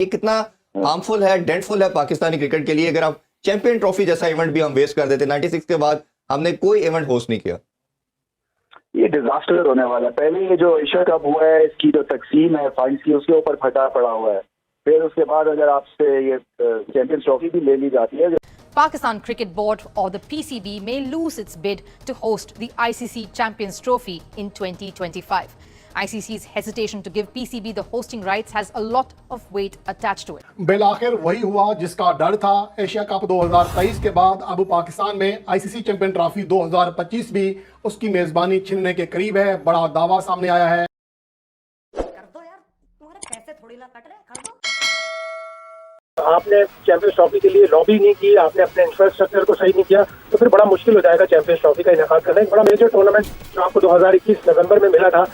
ये कितना हार्मफुल है, डेंटफुल है पाकिस्तानी क्रिकेट के लिए अगर आप चैंपियन ट्रॉफी जैसा इवेंट भी हम वेस्ट कर देते। 96 के बाद हमने कोई इवेंट होस्ट नहीं किया। ये डिजास्टर होने वाला है। पहले ये जो एशिया कप हुआ है इसकी जो तकसीम है फाइनल्स की उसके ऊपर फटा पड़ा हुआ है। फिर उसके बाद अगर आपसे ये चैंपियंस ट्रॉफी भी ले ली जाती है। Pakistan Cricket Board or the PCB may lose its bid to host the ICC Champions Trophy in 2025. ICC's hesitation to give PCB the hosting rights has a lot of weight attached to it. बिलाखिर वही हुआ जिसका डर था। Asia cup 2023 के बाद अब पाकिस्तान में ICC champion trophy 2025 भी उसकी मेजबानी छीनने के करीब है। बड़ा दावा सामने आया है। कर दो यार, तुम्हारे पैसे थोड़ी ना कट रहे, कर दो। आपने चैंपियंस ट्रॉफी के लिए लॉबी नहीं की, आपने अपने इंफ्रास्ट्रक्चर को सही नहीं किया, तो फिर बड़ा मुश्किल हो जाएगा चैंपियंस ट्रॉफी का इनेकाद करना। एक बड़ा मेजर टूर्नामेंट जो आपको 2021 नवंबर में मिला था,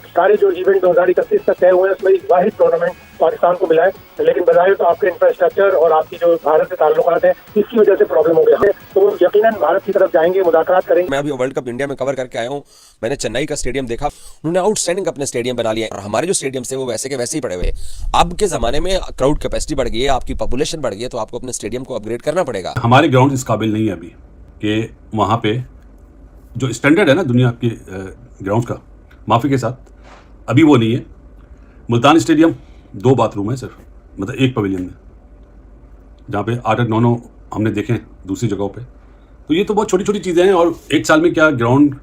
सारे जो इवेंट 2031 तक तय हुए हैं उसमें एक वाहिद टूर्नामेंट पाकिस्तान को मिला है, लेकिन बजाय तो आपके इंफ्रास्ट्रक्चर और आपकी जो भारत से ताल्लुकात है इसकी वजह से प्रॉब्लम हो गया है। तो वो यकीनन भारत की तरफ जाएंगे, मुज़ाकरात करेंगे। मैं अभी वर्ल्ड कप इंडिया में कवर करके आया हूँ। मैंने चेन्नई का स्टेडियम देखा, उन्होंने आउटस्टैंडिंग अपने स्टेडियम बना लिया और हमारे जो स्टेडियम से वो वैसे के वैसे ही पड़े हुए। अब के जमाने में क्राउड कैपेसिटी बढ़ गई है, आपकी पॉपुलेशन बढ़ गई है, तो आपको अपने स्टेडियम को अपग्रेड करना पड़ेगा। हमारे ग्राउंड इस काबिल नहीं है अभी कि वहाँ पे जो स्टैंडर्ड है ना दुनिया के ग्राउंड का, माफी के साथ अभी वो नहीं है। मुल्तान स्टेडियम 2 बाथरूम है सिर्फ, मतलब एक पवेलियन में, जहाँ पे 8-9 हमने देखे दूसरी जगहों पे। तो ये तो बहुत छोटी छोटी चीज़ें हैं। और एक साल में क्या ग्राउंड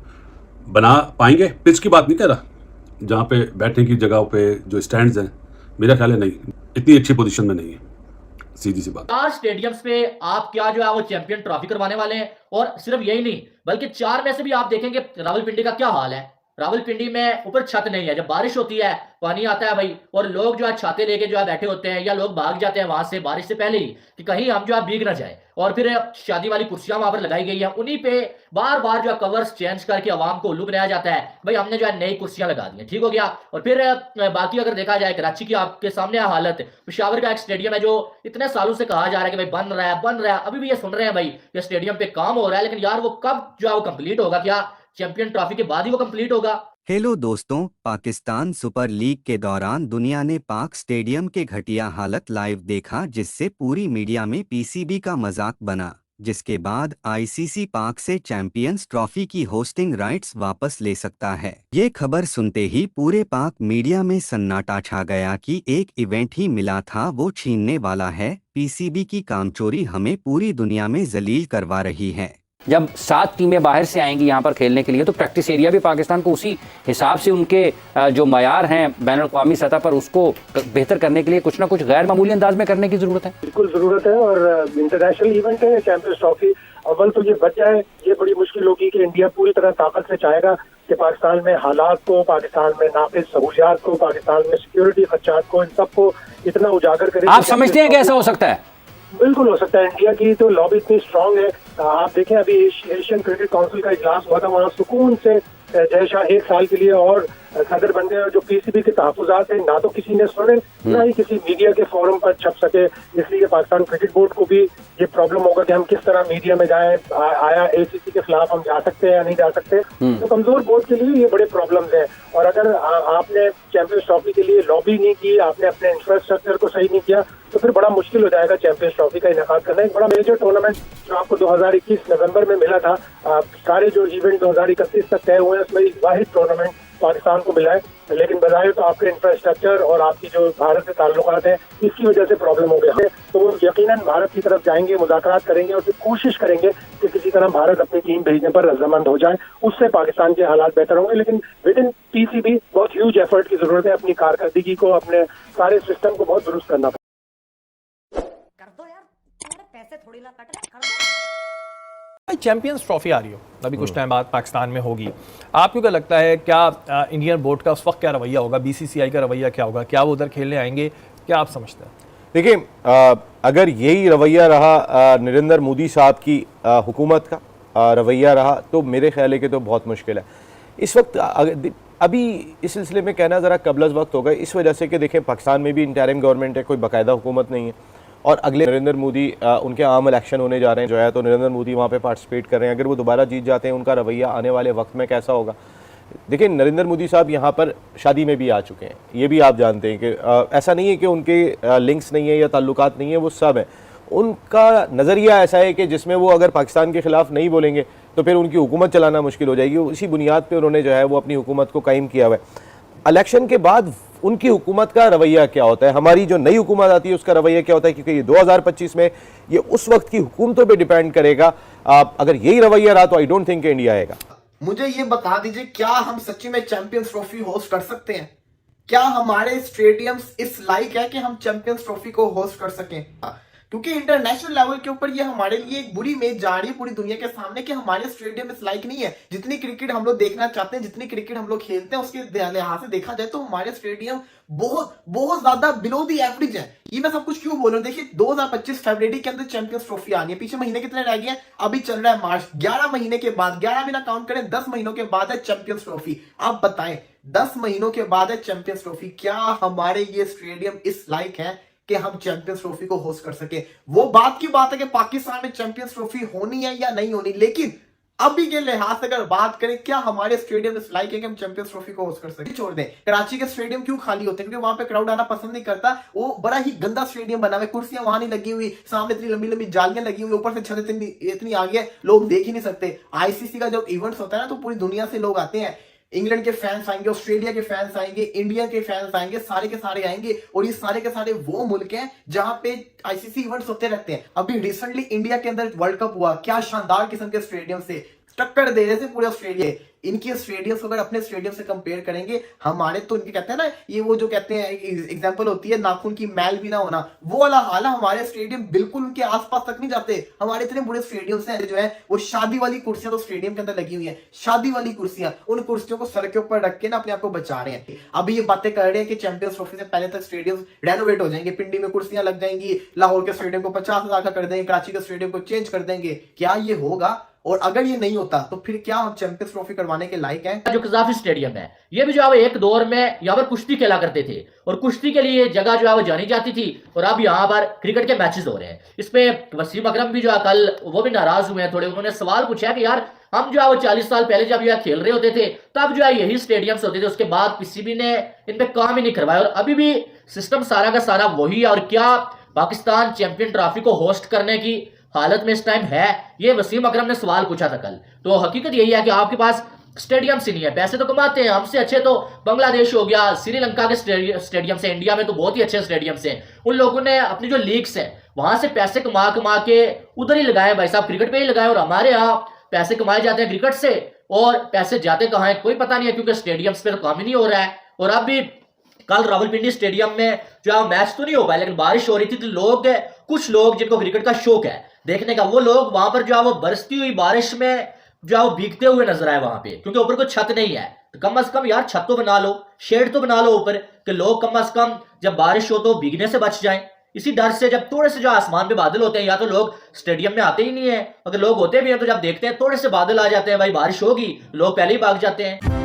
बना पाएंगे? पिच की बात नहीं कर रहा, जहाँ पे बैठने की जगह पे जो स्टैंड्स हैं, मेरा ख्याल है नहीं, इतनी अच्छी पोजीशन में नहीं है। सीधी सी बात। 4 स्टेडियम्स पे आप क्या जो है वो चैंपियन ट्रॉफी करवाने वाले हैं। और सिर्फ यही नहीं बल्कि 4 में से भी आप देखेंगे रावलपिंडी का क्या हाल है। रावलपिंडी में ऊपर छत नहीं है, जब बारिश होती है पानी आता है भाई, और लोग जो है छाते लेके जो है बैठे होते हैं, या लोग भाग जाते हैं वहां से बारिश से पहले ही कि कहीं हम जो है भीग ना जाए। और फिर शादी वाली कुर्सियां वहां पर लगाई गई है, उन्हीं पे बार बार जो है कवर्स चेंज करके आवाम को उल्लू बनाया जाता है। भाई हमने जो है नई कुर्सियां लगा दी हैं, ठीक हो गया। और फिर बाकी अगर देखा जाए कराची की आपके सामने हालत, पेशावर का एक स्टेडियम है जो इतने सालों से कहा जा रहा है कि भाई बन रहा है, अभी भी ये सुन रहे हैं भाई ये स्टेडियम पे काम हो रहा है, लेकिन यार वो कब जो है वो कंप्लीट होगा? क्या चैंपियन ट्रॉफी के बाद ही वो कंप्लीट होगा? हेलो दोस्तों, पाकिस्तान सुपर लीग के दौरान दुनिया ने पाक स्टेडियम के घटिया हालत लाइव देखा, जिससे पूरी मीडिया में पीसीबी का मजाक बना। जिसके बाद आईसीसी पाक से चैंपियंस ट्रॉफी की होस्टिंग राइट्स वापस ले सकता है। ये खबर सुनते ही पूरे पाक मीडिया में सन्नाटा छा गया कि एक इवेंट ही मिला था वो छीनने वाला है। पीसीबी की कामचोरी हमें पूरी दुनिया में जलील करवा रही है। जब 7 टीमें बाहर से आएंगी यहाँ पर खेलने के लिए, तो प्रैक्टिस एरिया भी पाकिस्तान को उसी हिसाब से उनके जो मयार हैं बैनुल-अक़वामी सतह पर उसको बेहतर करने के लिए कुछ ना कुछ गैर मामूली अंदाज में करने की ज़रूरत है। बिल्कुल ज़रूरत है। और इंटरनेशनल इवेंट है चैंपियंस ट्रॉफी, अव्वल तो ये बच जाए, ये बड़ी मुश्किल होगी कि इंडिया पूरी तरह ताकत से चाहेगा कि पाकिस्तान में हालात को, पाकिस्तान में नाक़िस सहूलियात को, पाकिस्तान में सिक्योरिटी खर्चात को, इन सबको इतना उजागर करे। आप समझते हैं कि ऐसा हो सकता है? बिल्कुल हो सकता है। इंडिया की तो लॉबी इतनी स्ट्रांग है। आप देखें अभी एशियन क्रिकेट काउंसिल का इजलास हुआ था, वहाँ सुकून से जय शाह 1 साल के लिए और सदर बन गए। और जो पीसीबी के तहफ़्फ़ुज़ात हैं ना तो किसी ने सुने, ना ही किसी मीडिया के फोरम पर छप सके। इसलिए पाकिस्तान क्रिकेट बोर्ड को भी ये प्रॉब्लम होगा कि हम किस तरह मीडिया में जाएं। आया एसीसी के खिलाफ हम जा सकते हैं या नहीं जा सकते। तो कमजोर बोर्ड के लिए ये बड़े प्रॉब्लम्स हैं। और अगर आपने चैंपियंस ट्रॉफी के लिए लॉबी नहीं की, आपने अपने इंफ्रास्ट्रक्चर को सही नहीं किया, तो फिर बड़ा मुश्किल हो जाएगा चैंपियंस ट्रॉफी का इनेकाद करना। एक बड़ा मेजर टूर्नामेंट जो आपको 2021 नवंबर में मिला था, सारे जो इवेंट 2031 तक तय हुए हैं उसमें एक वाहिद टूर्नामेंट पाकिस्तान को मिला है, लेकिन बजाय तो आपके इंफ्रास्ट्रक्चर और आपकी जो भारत से ताल्लुकात है इसकी वजह से प्रॉब्लम हो गया है। तो वो यकीनन भारत की तरफ जाएंगे, मुज़ाकरात करेंगे और फिर कोशिश करेंगे कि किसी तरह भारत अपनी टीम भेजने पर रज़ामंद हो जाए। उससे पाकिस्तान के हालात बेहतर होंगे। लेकिन विद इन पीसीबी बहुत ह्यूज एफर्ट की जरूरत है। अपनी कारकर्दगी को, अपने सारे सिस्टम को बहुत दुरुस्त करना। कर दो यार, तुम्हारे पैसे थोड़ी ना कट रहे, कर दो। चैंपियंस ट्रॉफी आ रही हो अभी कुछ टाइम बाद पाकिस्तान में होगी, आपको क्या लगता है क्या इंडियन बोर्ड का उस वक्त क्या रवैया होगा, बीसीसीआई का रवैया क्या होगा? क्या वो उधर खेलने आएंगे? क्या आप समझते हैं? देखिए, अगर यही रवैया रहा नरेंद्र मोदी साहब की हुकूमत का रवैया रहा, तो मेरे ख्याल है कि तो बहुत मुश्किल है इस वक्त। अभी इस सिलसिले में कहना ज़रा कबल अज़ वक्त होगा, इस वजह से कि देखें पाकिस्तान में भी इंटरिम गवर्नमेंट है, कोई बाकायदा हुकूमत नहीं है। और अगले नरेंद्र मोदी उनके आम इलेक्शन होने जा रहे हैं जो है, तो नरेंद्र मोदी वहाँ पे पार्टिसिपेट कर रहे हैं। अगर वो दोबारा जीत जाते हैं, उनका रवैया आने वाले वक्त में कैसा होगा? देखिए नरेंद्र मोदी साहब यहाँ पर शादी में भी आ चुके हैं, ये भी आप जानते हैं कि ऐसा नहीं है कि उनके लिंक्स नहीं है या ताल्लुकात नहीं है, वो सब है। उनका नज़रिया ऐसा है कि जिसमें वो अगर पाकिस्तान के ख़िलाफ़ नहीं बोलेंगे तो फिर उनकी हुकूमत चलाना मुश्किल हो जाएगी। इसी बुनियाद पे उन्होंने जो है वो अपनी हुकूमत को कायम किया हुआ है। इलेक्शन के बाद उनकी हुकूमत का रवैया क्या होता है, हमारी जो नई हुकूमत आती है उसका रवैया क्या होता है, क्योंकि ये 2025 में ये उस वक्त की हुकूमतों पे डिपेंड करेगा। अगर यही रवैया रहा तो आई डोंट थिंक इंडिया आएगा। मुझे ये बता दीजिए, क्या हम सच्ची में चैंपियंस ट्रॉफी होस्ट कर सकते हैं? क्या हमारे स्टेडियम्स इस लायक है कि हम चैंपियंस ट्रॉफी को होस्ट कर सकें? क्योंकि इंटरनेशनल लेवल के ऊपर ये हमारे लिए एक बुरी इमेज जा रही है पूरी दुनिया के सामने कि हमारे स्टेडियम इस लायक नहीं है। जितनी क्रिकेट हम लोग देखना चाहते हैं, जितनी क्रिकेट हम लोग खेलते हैं, उसके लिहाज से देखा जाए तो हमारे स्टेडियम बहुत बहुत ज्यादा बिलो दी एवरेज है। ये मैं सब कुछ क्यों बोल रहा हूँ? देखिए 2025 फरवरी के अंदर चैंपियंस ट्रॉफी आनी है। पीछे महीने कितने रह गए हैं? अभी चल रहा है मार्च। 11 महीने के बाद, 11 भी ना काउंट करें, 10 महीनों के बाद है चैंपियंस ट्रॉफी। आप बताएं, 10 महीनों के बाद है चैंपियंस ट्रॉफी, क्या हमारे ये स्टेडियम इस लायक है कि हम चैंपियंस ट्रॉफी को होस्ट कर सके? वो बात की बात है कि पाकिस्तान में चैंपियंस ट्रॉफी होनी है या नहीं होनी, लेकिन अभी के लिहाज से अगर बात करें, क्या हमारे स्टेडियम इस लायक है कि हम चैंपियंस ट्रॉफी को होस्ट कर सके? छोड़ दें, कराची के स्टेडियम क्यों खाली होते हैं? क्योंकि वहां पे क्राउड आना पसंद नहीं करता। वो बड़ा ही गंदा स्टेडियम बना हुआ है, कुर्सियां वहां नहीं लगी हुई, सामने इतनी लंबी लंबी जालियां लगी हुई, ऊपर से छत इतनी आगे है, लोग देख ही नहीं सकते। आईसीसी का जब इवेंट्स होता है ना, तो पूरी दुनिया से लोग आते हैं। इंग्लैंड के फैंस आएंगे, ऑस्ट्रेलिया के फैंस आएंगे, इंडिया के फैंस आएंगे, सारे के सारे आएंगे। और ये सारे के सारे वो मुल्क हैं जहां पे आईसीसी इवेंट्स होते रहते हैं। अभी रिसेंटली इंडिया के अंदर वर्ल्ड कप हुआ, क्या शानदार किस्म के स्टेडियम से टक्कर दे रहे थे पूरे ऑस्ट्रेलिया। इनके स्टेडियम को अगर अपने स्टेडियम से कंपेयर करेंगे, हमारे तो इनके कहते हैं ना, ये वो जो कहते हैं एग्जांपल होती है नाखून की मैल भी ना होना, वो वाला हाल है। हमारे स्टेडियम बिल्कुल उनके आसपास तक नहीं जाते। हमारे इतने बड़े स्टेडियम्स हैं जो है वो शादी वाली कुर्सियां तो स्टेडियम के अंदर लगी हुई है, शादी वाली कुर्सियां, उन कुर्सियों को सर के ऊपर रख के ना अपने आप को बचा रहे हैं। अभी ये बातें कर रहे हैं कि चैंपियंस ट्रॉफी से पहले तक स्टेडियम रेनोवेट हो जाएंगे, पिंडी में कुर्सियां लग जाएंगी, लाहौर के स्टेडियम को 50,000 का कर देंगे, कराची के स्टेडियम को चेंज कर देंगे। क्या ये होगा? और अगर ये नहीं होता तो फिर क्या हम चैंपियंस ट्रॉफी करवाने के लायक हैं? जो कजाफी स्टेडियम है, ये भी जो है एक दौर में यहाँ पर कुश्ती खेला करते थे और कुश्ती के लिए जगह जो है वो जानी जाती थी, और अब यहाँ पर क्रिकेट के मैचेस हो रहे हैं। इसमें वसीम अकरम भी जो है कल वो भी नाराज हुए हैं थोड़े। उन्होंने सवाल पूछा कि यार हम जो है वो 40 साल पहले जब यह खेल रहे होते थे तब जो है यही स्टेडियम्स होते थे, उसके बाद पीसीबी ने इन पे काम ही नहीं करवाया और अभी भी सिस्टम सारा का सारा वही है। और क्या पाकिस्तान चैंपियन ट्रॉफी को होस्ट करने की हालत में इस टाइम है? ये वसीम अकरम ने सवाल पूछा था कल। तो हकीकत यही है कि आपके पास स्टेडियम से नहीं है, पैसे तो कमाते हैं, हमसे अच्छे तो बांग्लादेश हो गया, श्रीलंका के स्टेडियम से, इंडिया में तो बहुत ही अच्छे स्टेडियम से। उन लोगों ने अपनी जो लीग्स है वहां से पैसे कमा कमा के उधर ही लगाए, भाई साहब क्रिकेट पे ही लगाए। और हमारे यहाँ पैसे कमाए जाते हैं क्रिकेट से और पैसे जाते कहाँ है कोई पता नहीं है, क्योंकि स्टेडियम्स पे तो काम ही नहीं हो रहा है। और अब भी कल रावलपिंडी स्टेडियम में जो है मैच तो नहीं हो पाया, लेकिन बारिश हो रही थी तो लोग, कुछ लोग जिनको क्रिकेट का शौक है देखने का, वो लोग वहां पर जो है वो बरसती हुई बारिश में जो है वो भीगते हुए नजर आए वहां पे, क्योंकि ऊपर कोई छत नहीं है। तो कम से कम यार छत तो बना लो, शेड तो बना लो ऊपर, कि लोग कम से कम जब बारिश हो तो भीगने से बच जाएं। इसी डर से जब थोड़े से जो आसमान पे बादल होते हैं, या तो लोग स्टेडियम में आते ही नहीं है, अगर लोग होते भी हैं तो जब देखते हैं थोड़े से बादल आ जाते हैं, भाई बारिश होगी, लोग पहले ही भाग जाते हैं।